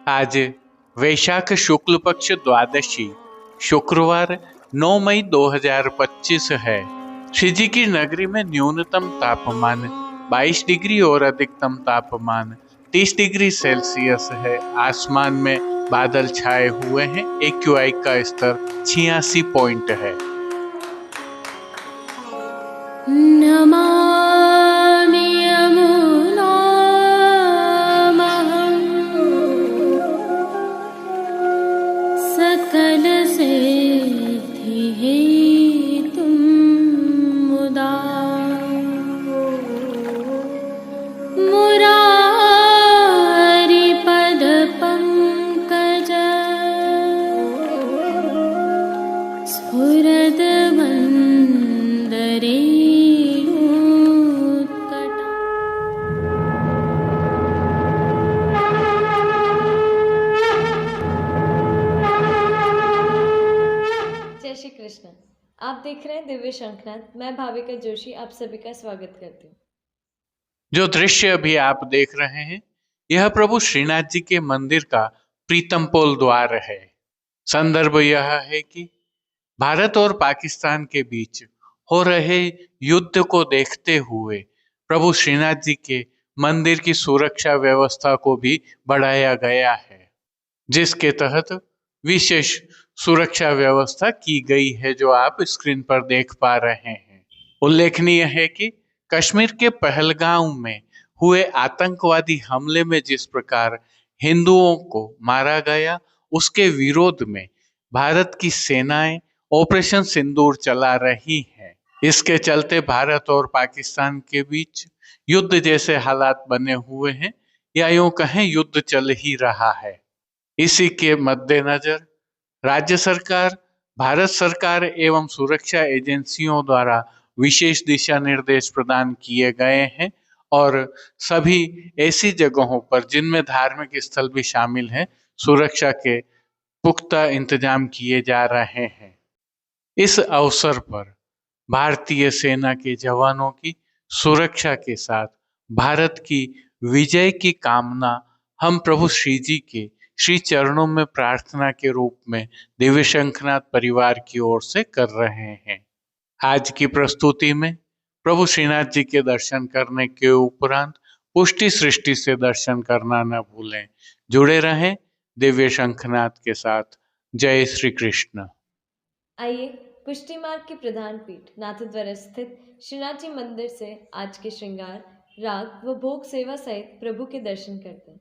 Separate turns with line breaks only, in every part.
आज वैशाख शुक्ल पक्ष द्वादशी शुक्रवार 9 मई 2025 है। श्री जी की नगरी में न्यूनतम तापमान 22 डिग्री और अधिकतम तापमान 30 डिग्री सेल्सियस है। आसमान में बादल छाए हुए हैं। AQI का स्तर 86 पॉइंट है।
नमामि यमुनामहं सकलसिद्धिहेतुं मुदा मुरारिपदपङ्कज स्फुरद्वन्दरे
जय श्री कृष्ण। आप देख रहे हैं दिव्य शंखनाद। मैं भाविका जोशी आप सभी का स्वागत करती हूँ।
जो दृश्य अभी आप देख रहे हैं, यह प्रभु श्रीनाथ जी के मंदिर का प्रीतमपोल द्वार है। संदर्भ यह है कि भारत और पाकिस्तान के बीच हो रहे युद्ध को देखते हुए प्रभु श्रीनाथ जी के मंदिर की सुरक्षा व्यवस्था को भी बढ़ाया गया है, जिसके तहत विशेष सुरक्षा व्यवस्था की गई है, जो आप स्क्रीन पर देख पा रहे हैं। उल्लेखनीय है कि कश्मीर के पहलगांव में हुए आतंकवादी हमले में जिस प्रकार हिंदुओं को मारा गया, उसके विरोध में भारत की सेनाएं ऑपरेशन सिंदूर चला रही हैं। इसके चलते भारत और पाकिस्तान के बीच युद्ध जैसे हालात बने हुए हैं, या यूं कहें युद्ध चल ही रहा है। इसी के मद्देनजर राज्य सरकार, भारत सरकार एवं सुरक्षा एजेंसियों द्वारा विशेष दिशा निर्देश प्रदान किए गए हैं और सभी ऐसी जगहों पर जिनमें धार्मिक स्थल भी शामिल हैं, सुरक्षा के पुख्ता इंतजाम किए जा रहे हैं। इस अवसर पर भारतीय सेना के जवानों की सुरक्षा के साथ भारत की विजय की कामना हम प्रभु श्री जी के श्री चरणों में प्रार्थना के रूप में दिव्य शंखनाद परिवार की ओर से कर रहे हैं। आज की प्रस्तुति में प्रभु श्रीनाथ जी के दर्शन करने के उपरांत पुष्टि सृष्टि से दर्शन करना न भूलें। जुड़े रहें दिव्य शंखनाद के साथ। जय श्री कृष्ण।
आइए पुष्टि मार्ग की प्रधान पीठ नाथद्वारा स्थित श्रीनाथ जी मंदिर से आज के श्रृंगार, राग व भोग सेवा सहित प्रभु के दर्शन करते हैं।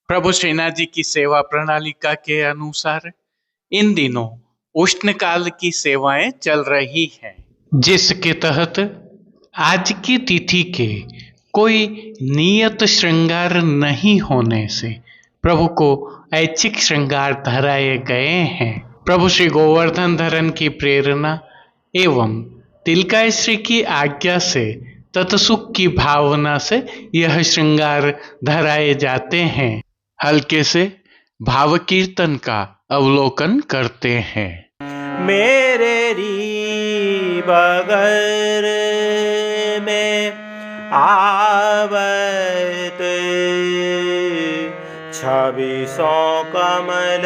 प्रभु श्रीनाथ जी की सेवा प्रणालिका के अनुसार इन दिनों उष्णकाल की सेवाएं चल रही हैं, जिसके तहत आज की तिथि के कोई नियत श्रृंगार नहीं होने से प्रभु को ऐच्छिक श्रृंगार धराए गए हैं। प्रभु श्री गोवर्धन धरन की प्रेरणा एवं तिलकाश्री की आज्ञा से तत्सुख की भावना से यह श्रृंगार धराए जाते हैं। हल्के से भाव कीर्तन का अवलोकन करते हैं।
मेरे री बगर में आवत 2600 कमल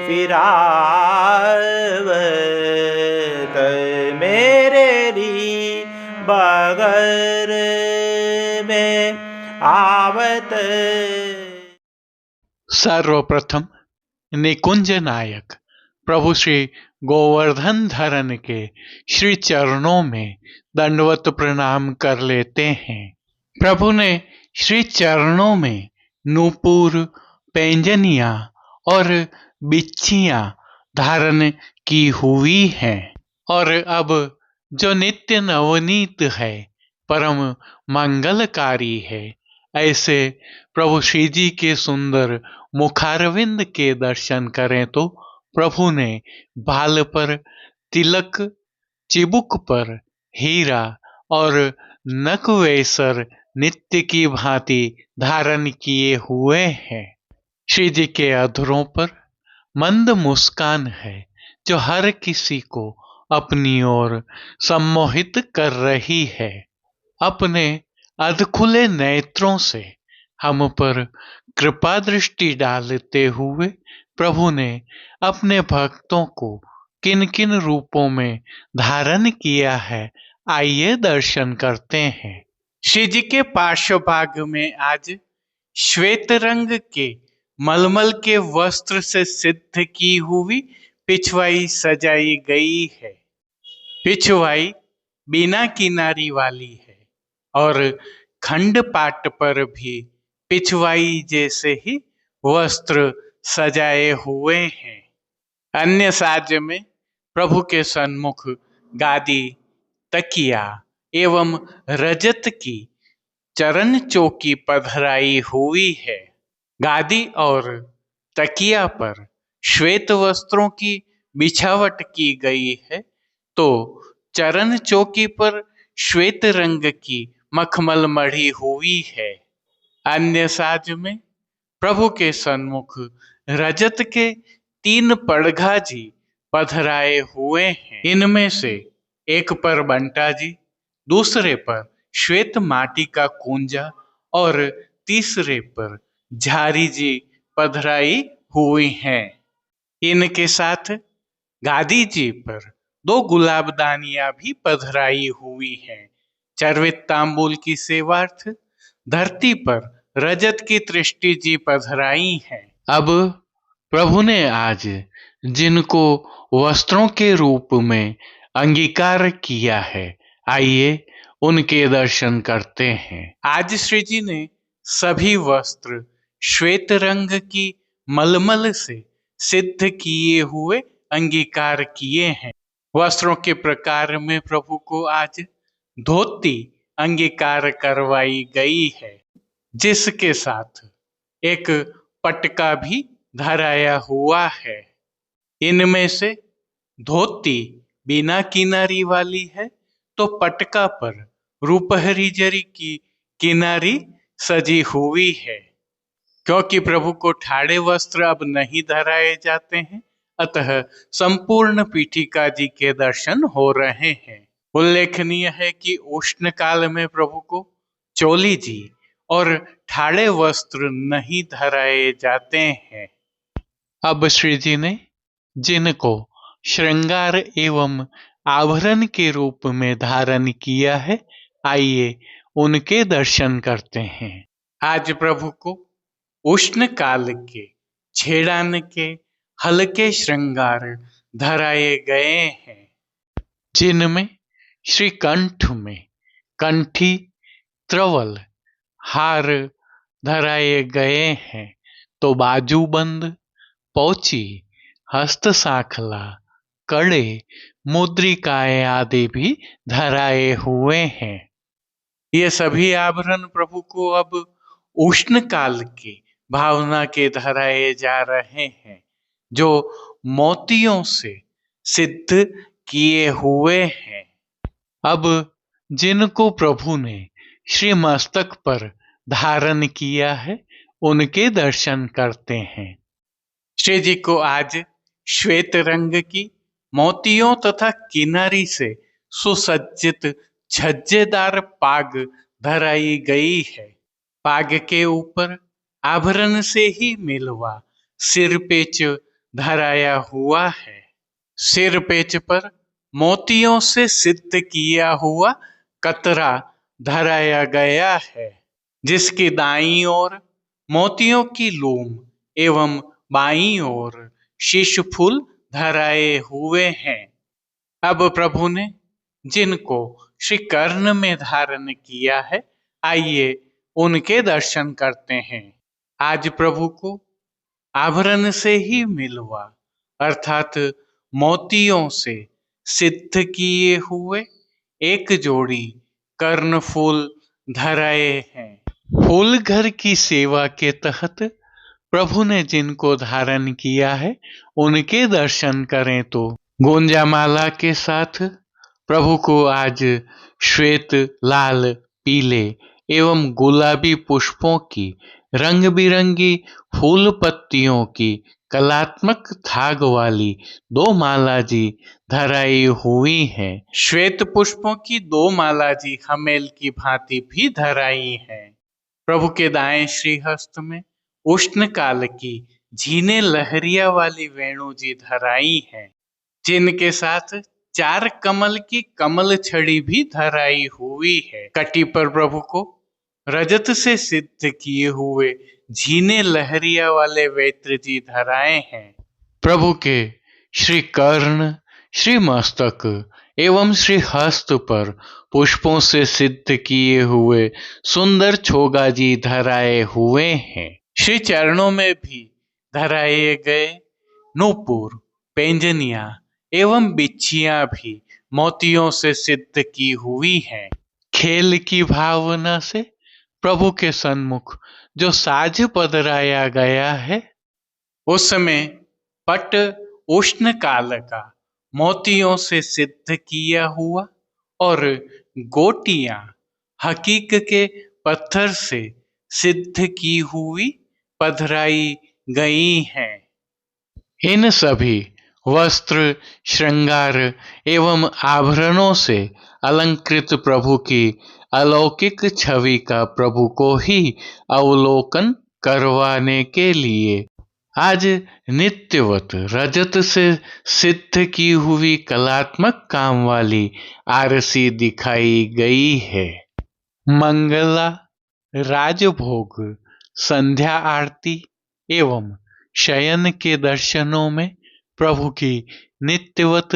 फिरावत मेरे री बगर में आवत।
सर्वप्रथम निकुंज नायक प्रभु श्री गोवर्धन धरन के श्री चरणों में दंडवत प्रणाम कर लेते हैं। प्रभु ने श्री चरणों में नूपुर, पैंजनिया और बिच्छियां धारण की हुई हैं और अब जो नित्य नवनीत है, परम मंगलकारी है, ऐसे प्रभु श्री जी के सुंदर मुखारविंद के दर्शन करें तो प्रभु ने बाल पर तिलक, चिबुक पर हीरा और नकवेसर नित्य की भांति धारण किए हुए हैं। श्री जी के अधरों पर मंद मुस्कान है जो हर किसी को अपनी ओर सम्मोहित कर रही है। अपने अधखुले नेत्रों से हम पर कृपा दृष्टि डालते हुए प्रभु ने अपने भक्तों को किन किन रूपों में धारण किया है, आइए दर्शन करते हैं। श्री जी के पार्श्व भाग में आज श्वेत रंग के मलमल के वस्त्र से सिद्ध की हुई पिछवाई सजाई गई है। पिछवाई बिना किनारी वाली है और खंड पाट पर भी पिछवाई जैसे ही वस्त्र सजाए हुए हैं। अन्य साज में प्रभु के सन्मुख गादी, तकिया एवं रजत की चरण चौकी पधराई हुई है। गादी और तकिया पर श्वेत वस्त्रों की बिछावट की गई है, तो चरण चौकी पर श्वेत रंग की मखमल मढ़ी हुई है। अन्य साज में प्रभु के सन्मुख रजत के 3 पड़घा जी पधराए हुए हैं। इनमें से एक पर बंटा जी, दूसरे पर श्वेत माटी का कुंजा और तीसरे पर झारी जी पधराई हुई हैं। इनके साथ गादी जी पर 2 गुलाबदानियां भी पधराई हुई हैं। चर्वित तांबूल की सेवार्थ धरती पर रजत की तृष्टि जी पधराई हैं। अब प्रभु ने आज जिनको वस्त्रों के रूप में अंगीकार किया है, आइए उनके दर्शन करते हैं। आज श्री जी ने सभी वस्त्र श्वेत रंग की मलमल से सिद्ध किए हुए अंगीकार किए हैं। वस्त्रों के प्रकार में प्रभु को आज धोती अंगीकार करवाई गई है, जिसके साथ एक पटका भी धराया हुआ है। इनमें से धोती बिना किनारी वाली है, तो पटका पर रुपहरी जरी की किनारी सजी हुई है। क्योंकि प्रभु को ठाड़े वस्त्र अब नहीं धराए जाते हैं, अतः संपूर्ण पीठिका जी के दर्शन हो रहे हैं। उल्लेखनीय है कि उष्ण काल में प्रभु को चोली जी और ठाड़े वस्त्र नहीं धराए जाते हैं। अब श्री जी ने जिनको श्रृंगार एवं आभरण के रूप में धारण किया है, आइए उनके दर्शन करते हैं। आज प्रभु को उष्ण काल के छेड़ान के हल्के श्रृंगार धराए गए हैं, जिनमें श्री कंठ में कंठी, त्रवल, हार धराए गए हैं, तो बाजूबंद, पौची, हस्त साखला, कड़े, मुद्रिकाएं आदि भी धराए हुए हैं। ये सभी आभरण प्रभु को अब उष्ण काल की भावना के धराए जा रहे हैं, जो मोतियों से सिद्ध किए हुए हैं। अब जिनको प्रभु ने श्री मस्तक पर धारण किया है, उनके दर्शन करते हैं। श्री जी को आज श्वेत रंग की मोतियों तथा किनारी से सुसज्जित छज्जेदार पाग धराई गई है। पाग के ऊपर आभरण से ही मिलवा सिरपेच धराया हुआ है। सिरपेच पर मोतियों से सिद्ध किया हुआ कतरा धराया गया है, जिसकी दाईं ओर मोतियों की लूम एवं बाईं ओर शीश फूल धराए हुए हैं। अब प्रभु ने जिनको श्री कर्ण में धारण किया है, आइए उनके दर्शन करते हैं। आज प्रभु को आभरण से ही मिलवा अर्थात मोतियों से सिद्ध किए हुए एक जोड़ी कर्ण फूल धराए हैं। फूल घर की सेवा के तहत प्रभु ने जिनको धारण किया है उनके दर्शन करें तो गोंजामाला के साथ प्रभु को आज श्वेत, लाल, पीले एवं गुलाबी पुष्पों की रंग बिरंगी फूल पत्तियों की कलात्मक थाग वाली 2 माला जी धराई हुई हैं। श्वेत पुष्पों की 2 माला जी हमेल की भांति भी धराई हैं। प्रभु के दाएं श्रीहस्त में उष्ण काल की झीने लहरिया वाली वेणु जी धराई हैं, जिनके साथ 4 कमल की कमल छड़ी भी धराई हुई है। कटी पर प्रभु को रजत से सिद्ध किए हुए झीने लहरिया वाले वेत्र जी धराए हैं। प्रभु के श्री कर्ण, श्री मस्तक एवं श्री हस्त पर पुष्पों से सिद्ध किए हुए सुंदर छोगा जी धराए हुए हैं। श्री चरणों में भी धराए गए नूपुर, पैंजनिया एवं बिच्छियां भी मोतियों से सिद्ध की हुई हैं। खेल की भावना से प्रभु के सन्मुख जो साज पधराया गया है, उसमें पट उष्ण काल का मोतियों से सिद्ध किया हुआ और गोटियां हकीक के पत्थर से सिद्ध की हुई पधराई गई हैं। इन सभी वस्त्र, श्रृंगार एवं आभरणों से अलंकृत प्रभु की अलौकिक छवि का प्रभु को ही अवलोकन करवाने के लिए आज नित्यवत रजत से सिद्ध की हुई कलात्मक काम वाली आरसी दिखाई गई है। मंगला, राजभोग, संध्या आरती एवं शयन के दर्शनों में प्रभु की नित्यवत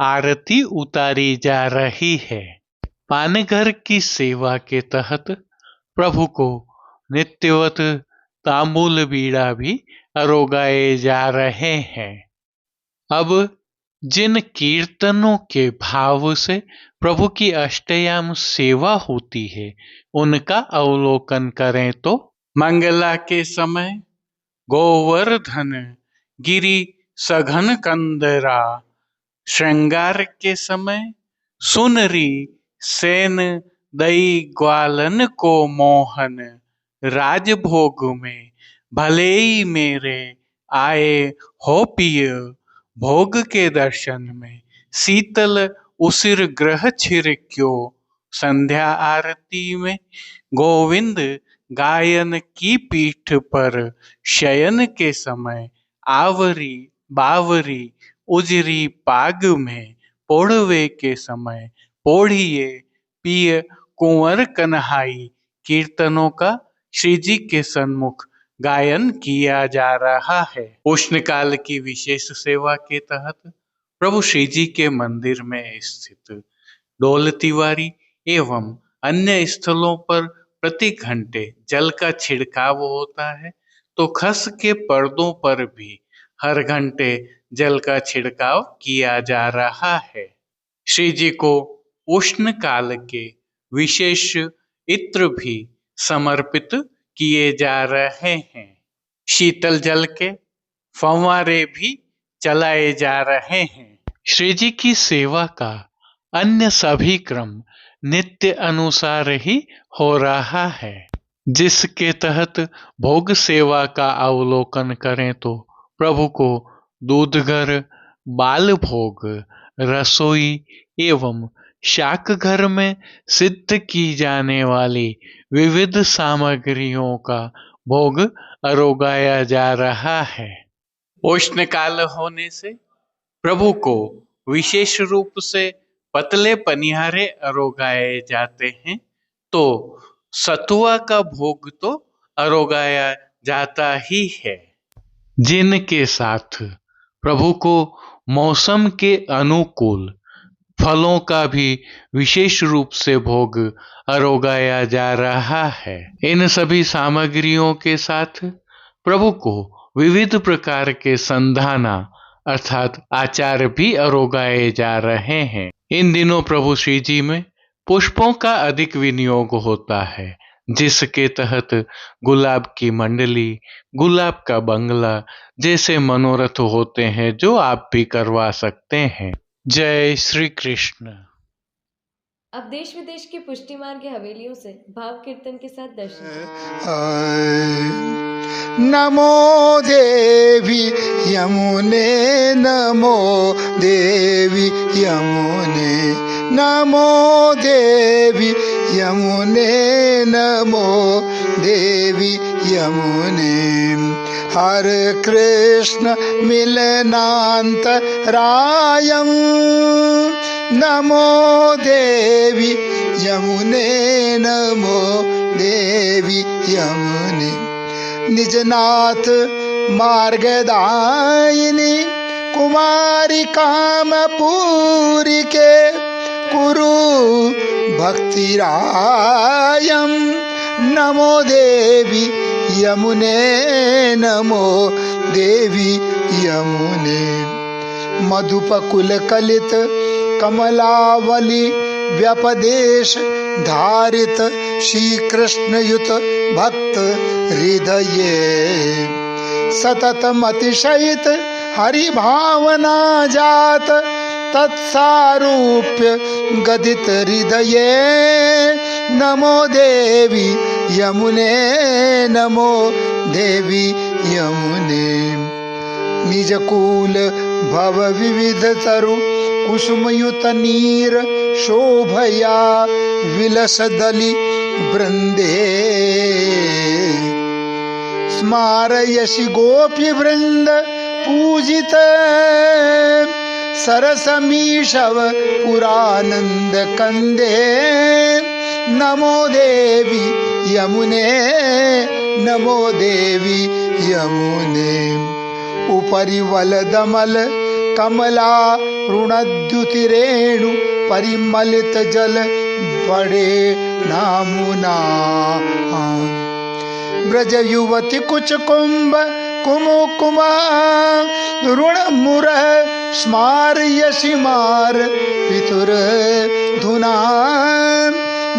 आरती उतारी जा रही है। पानघर की सेवा के तहत प्रभु को नित्यवत तांबूल बीड़ा भी अरोगाए जा रहे हैं। अब जिन कीर्तनों के भाव से प्रभु की अष्टयाम सेवा होती है, उनका अवलोकन करें तो मंगला के समय गोवर्धन गिरि सघन कंदरा, श्रृंगार के समय सुनरी सेन दई ग्वालन को मोहन, राजभोग में भले ही मेरे आए हो पिय, भोग के दर्शन में शीतल उसिर ग्रह छिरक्यो, संध्या आरती में गोविंद गायन की पीठ पर शयन के समय आवरी बावरी उजरी पाग में, पोढ़वे के समय पोढ़िए पिय कुंवर कन्हाई, कीर्तनों का श्री जी के सन्मुख गायन किया जा रहा है। उष्ण काल की विशेष सेवा के तहत प्रभु श्री जी के मंदिर में स्थित डोल तिवारी एवं अन्य स्थलों पर प्रति घंटे जल का छिड़काव होता है, तो खस के पर्दों पर भी हर घंटे जल का छिड़काव किया जा रहा है। श्री जी को उष्ण काल के विशेष इत्र भी समर्पित किए जा रहे हैं। शीतल जल के फव्वारे भी चलाए जा रहे हैं। श्री जी की सेवा का अन्य सभी क्रम नित्य अनुसार ही हो रहा है, जिसके तहत भोग सेवा का अवलोकन करें तो प्रभु को दूधघर, बाल भोग, रसोई एवं शाक घर में सिद्ध की जाने वाली विविध सामग्रियों का भोग अरोगाया जा रहा है। उष्ण काल होने से प्रभु को विशेष रूप से पतले पनिहारे अरोगाए जाते हैं, तो सतुआ का भोग तो अरोगाया जाता ही है, जिनके साथ प्रभु को मौसम के अनुकूल फलों का भी विशेष रूप से भोग अरोगाया जा रहा है। इन सभी सामग्रियों के साथ प्रभु को विविध प्रकार के संधाना अर्थात आचार भी अरोगाए जा रहे हैं। इन दिनों प्रभु श्री जी में पुष्पों का अधिक विनियोग होता है, जिसके तहत गुलाब की मंडली, गुलाब का बंगला जैसे मनोरथ होते हैं जो आप भी करवा सकते हैं। जय श्री कृष्ण।
अब देश विदेश की पुष्टि मार्ग की हवेलियों से भाव कीर्तन के साथ दर्शन।
नमो देवी यमुने, नमो देवी यमुने, नमो देवी यमुने, नमो देवी यमुने। हरे कृष्ण मिलनान्तरायं, नमो देवी यमुने, नमो देवी यमुने। निजनाथ मार्गदायिनी कुमारी कामपूरी के कुरु भक्तिरायं, नमो देवी यमुने, नमो देवी यमुने। मधुपकुल कलित कमलावली व्यपदेश धारित श्री कृष्ण युत भक्त हृदये, सततम अतिशयित हरि भावना जात तत्सारूप्य गदित हृदये, नमो देवी यमुने, नमो देवी यमुने। निजकूल भव विविध तरु कुसुमयुत नीर शोभया विलस दलि वृंदे, स्मारयसि गोपी वृंद पूजित सरसमीशव पुरानंद कंदे, नमो देवी यमुने, नमो देवी यमुने। उपरि वलदमल कमला ऋणद्युतिरेणु परिमलित जल बड़े नामुना, ब्रज युवती कुच कुंभ कुमुकुमा ऋण मुर स्मारयसि मार पितुर धुना,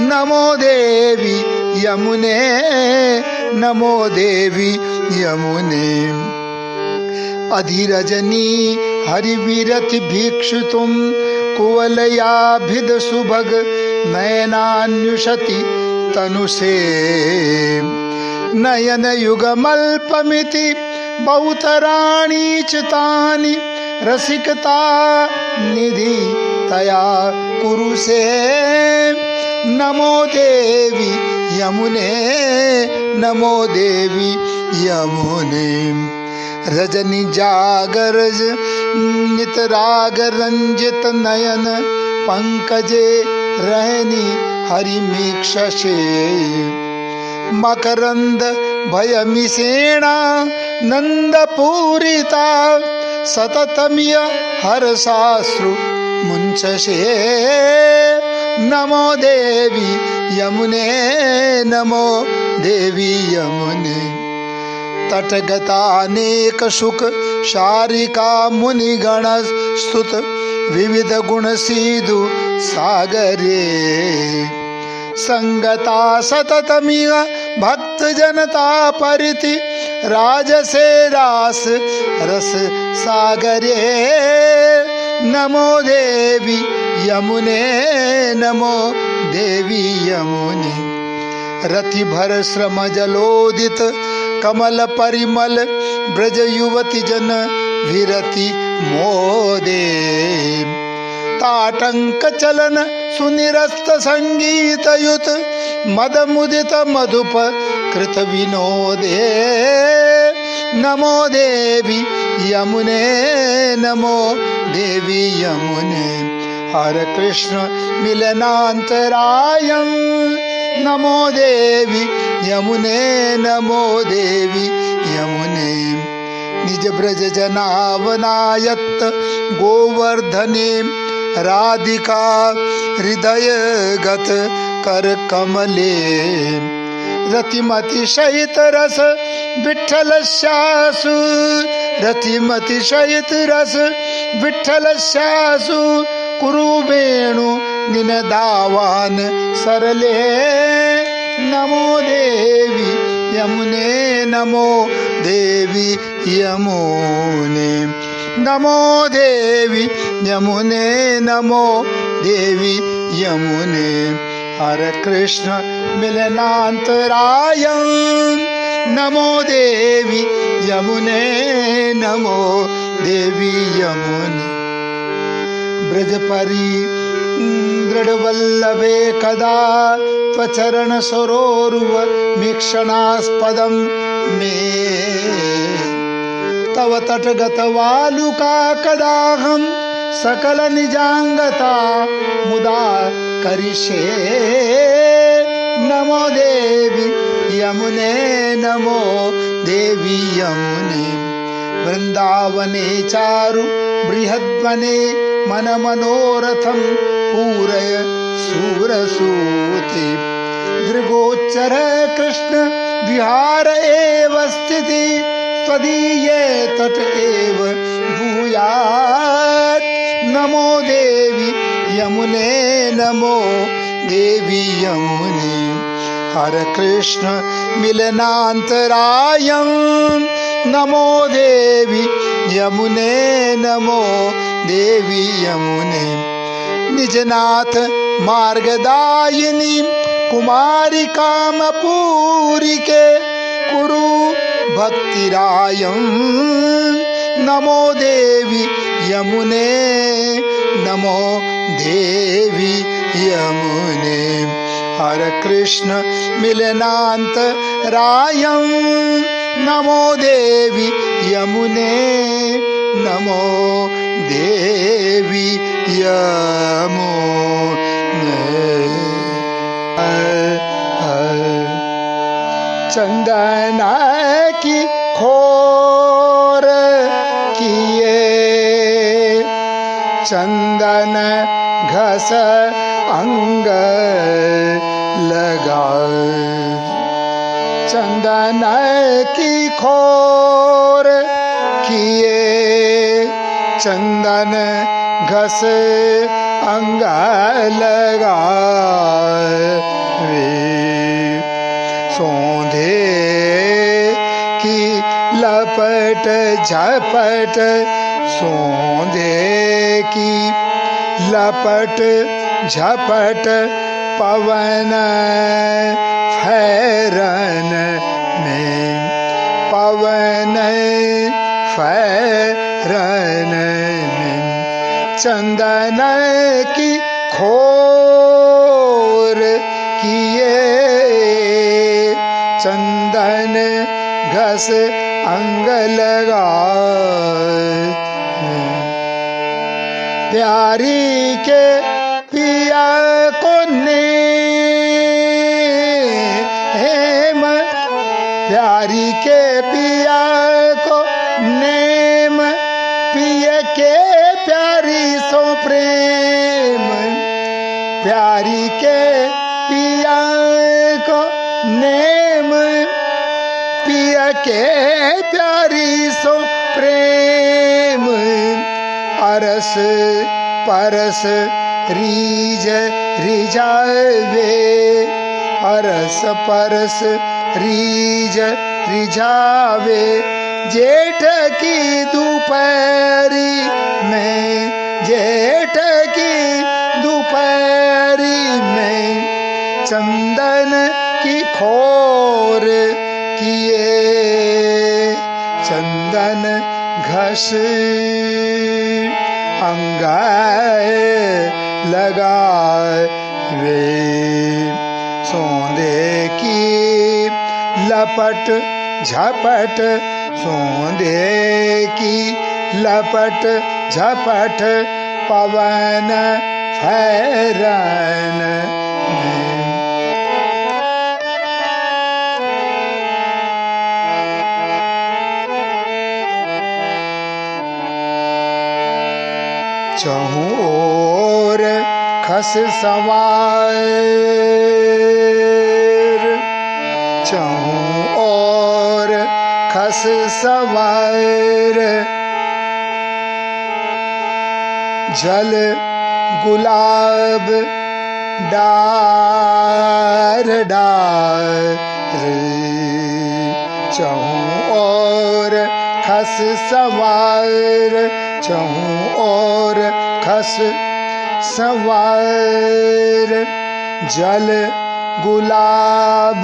नमो देवी यमुने, नमो देवी यमुने। अधिरजनी हरिविरति भिक्षुतुम कुवलयाभिद सुभग नयनान्युषति तनुसे, नयन युगमल्पमिति बहुतराणि चितानि रसिकता निधि तया कुरुसे, नमो देवी यमुने, नमो देवी यमुने। रजनी जागरज नित राग रंजित नयन पंकजे रहनी हरिमीक्षसे, मकरंद भयमिषेणा नंद पूरिता सततमिय हरसाश्रु मुंचसे, नमो देवी यमुने, नमो देवी यमुने। तटगतानेक सुख शारिका मुनिगण स्तुत विविध गुण सिधु सागरे, संगता सततमिय भक्त जनता परिति राजसे रास रस सागरे, नमो देवी यमुने, नमो देवी यमुने। रति भर श्रम जलोदित कमल परिमल ब्रज युवती जन विरति मोदे, ताटंक चलन सुनिरस्त संगीत युत मद मुदित मधुप कृत विनोदे, नमो देवी यमुने, नमो देवी यमुने। हरे कृष्ण मिलनान्तरायं, नमो देवी यमुने, नमो देवी यमुने। निज ब्रज जनावनायत गोवर्धने राधिका हृदय गत कर कमले, रतिमति सहित रस विठ्ठल स्यासु, रतिमति सहित रस विठ्ठल स्यासु कुरु वेणु निनदावान सरले, नमो देवी यमुने नमो देवी यमुने नमो देवी यमुने नमो देवी यमुने हरे कृष्ण मिलनांतरायं नमो देवी यमुने नमो देवी यमुने ब्रजपरी दृढ़वल्लभे कदा त्वचरण सरोरुव मीक्षणास्पदं मे तव तटगत वालुका कदाहं सकल निजांगता मुदा करिष्ये नमो देवी यमुने नमो देवी यमुने वृंदावने चारु बृहद्वने मन मनोरथं पूरय सूरसूते दृगोच्चर कृष्ण विहार एव स्थिति त्वदीये तट एव भूयात् नमो देवी यमुने नमो देवी यमुने हरे कृष्ण मिलनांतरायं नमो देवी यमुने नमो देवी यमुने निजनाथ मार्गदायिनी कुमारी कामपूरी के कुरु भक्तिरायं नमो देवी यमुने नमो देवी यमुने हरे कृष्ण मिलनांतरायं नमो देवी यमुने नमो देवी यमुने चंदन की खोर किए चंदन घस अंग लगा चंदन की खोर किए चंदन घस अंग लगा सौंधे की लपट झपट सौंधे की लपट झपट पवन फैरन में पवन फैरन में चंदन की खोर किए चंदन घस अंग लगा प्यारी के पिया को नेम प्यारी के पिया को नेम पिय के प्यारी सो प्रेम प्यारी के पिया को नेम पिय के प्यारी सो प्रेम अरस परस रीज रिझावे अरस परस रीज रिझावे जेठ की दोपहरी में जेठ की दोपहरी में चंदन की खोर किए चंदन घस अंगाए लगावे सौंदे की लपट झपट सौंदे की लपट झपट पवन फैरन में चहु ओर खस सवार चहु ओर खस सवार जल गुलाब डार डार चहु और खस सवार चहु और खस सवार जल गुलाब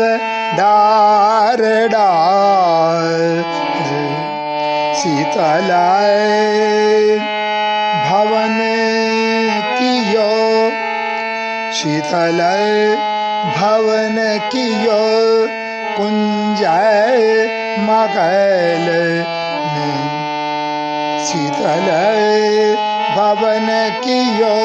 डार डार शीतलाय भवन कियो शीतलाय भवन कियो कुंजय मगल शीतलाय भवन कियो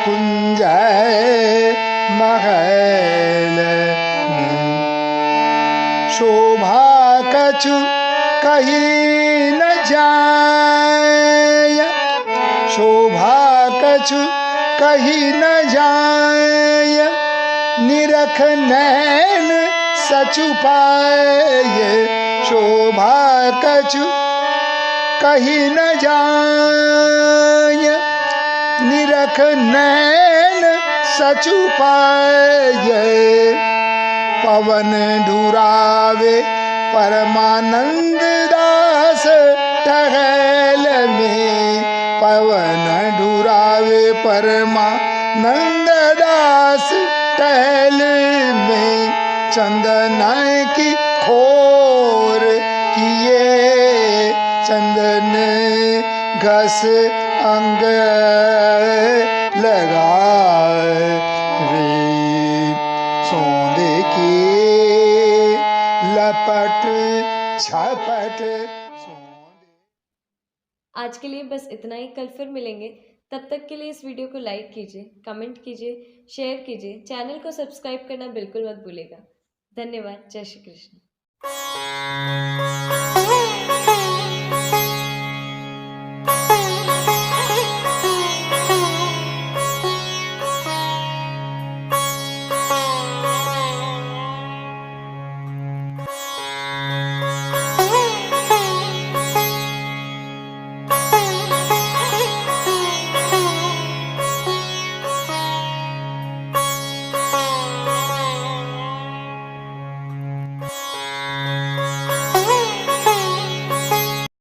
कुंजय महल शोभा कछु कहीं न जाय शोभा कछु कहीं न जाय निरख नैन सचु पाए शोभा कछु कहीं न जाय निरख नैन सचु पाए पवन ढुरावे परमानंद दास टहल में पवन ढुरावे परमानंद दास टहल में चंदन की खोर किए चंदन घस अंग लगाए सोंदे की लपट झपट
आज के लिए बस इतना ही। कल फिर मिलेंगे। तब तक के लिए इस वीडियो को लाइक कीजिए, कमेंट कीजिए, शेयर कीजिए, चैनल को सब्सक्राइब करना बिल्कुल मत भूलिएगा। धन्यवाद। जय श्री कृष्ण।